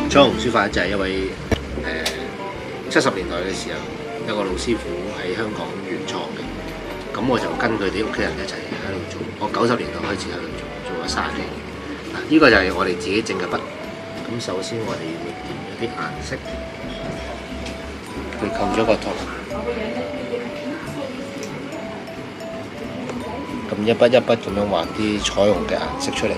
彩虹書法就係一位70年代嘅時候一個老師傅喺香港原創嘅，咁我就跟佢哋屋企人一齊喺度做。我90年代開始喺度做咗30年。嗱，呢個就係我哋自己整嘅筆。咁首先我哋會填一啲顏色，佢構咗個圖，咁一筆一筆咁樣畫啲彩虹嘅顏色出嚟。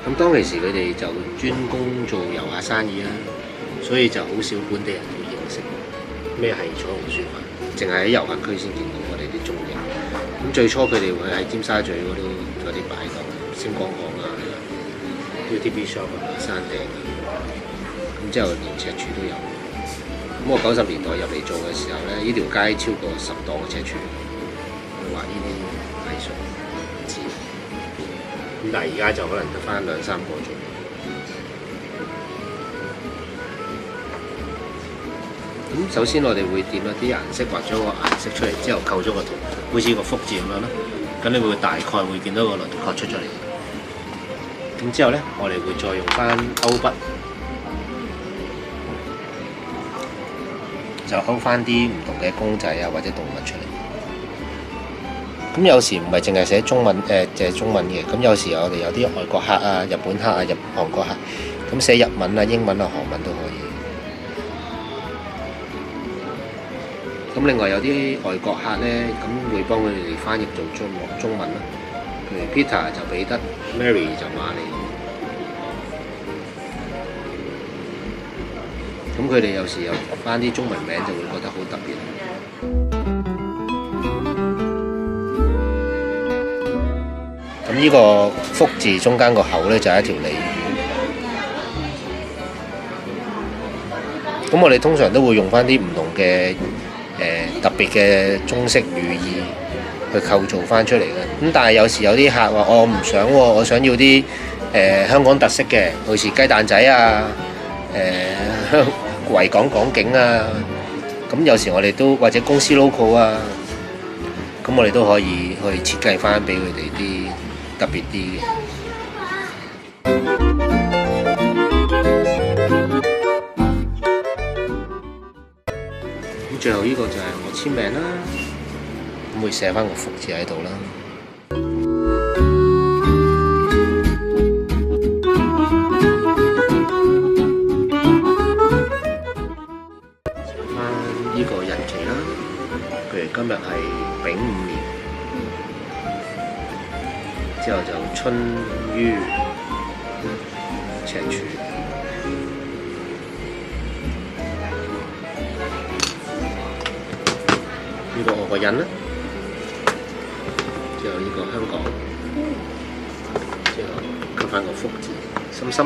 咁當其時佢哋就專攻做油畫生意啦，所以就好少本地人會認識咩係彩虹書法，淨係喺遊客區先見到我哋啲蹤影。咁最初佢哋會喺尖沙咀嗰度做啲擺檔，星光行啊、UTB Shop 啊、山頂啊，咁之後連赤柱都有。咁我90年代入嚟做嘅時候咧，呢條街超過10檔嘅赤柱畫呢啲藝術字。咁但係而家就可能得返2、3個做。咁首先我哋會點一啲顏色，畫咗個顏色出嚟之後構咗個圖，好似個福字咁樣咯。咁你會大概會見到個輪廓出咗嚟。咁之後咧，我哋會再用返勾筆，就勾返啲唔同嘅公仔啊或者動物出嚟。咁有時唔係淨係寫中文，淨係中文嘅。咁有時我哋有啲外國客啊、日本客啊、韓國客，咁寫日文啊、英文啊、韓文都可以。咁另外有啲外國客咧，咁會幫佢哋翻譯做中文啦。譬如 Peter 就彼得 ，Mary 就瑪麗。咁佢哋有時有翻啲中文名就會覺得好特別。咁呢個福字中間個口咧就係一條鯉魚。咁我哋通常都會用翻啲唔同嘅特別嘅中式寓意去構造翻出嚟嘅。咁但係有時有啲客話我唔想喎，我想要啲香港特色嘅，好似雞蛋仔啊、維港港景啊。咁有時我哋都或者公司 logo 啊，咁我哋都可以去設計翻俾佢哋啲特別啲嘅。咁最後呢個就係我簽名啦，咁會寫翻個福字喺度啦。寫翻呢個日期啦，譬如今日係丙午年。之後就春於赤柱，呢個我個印啦，之後呢個香港，之後吸翻個福字，心心。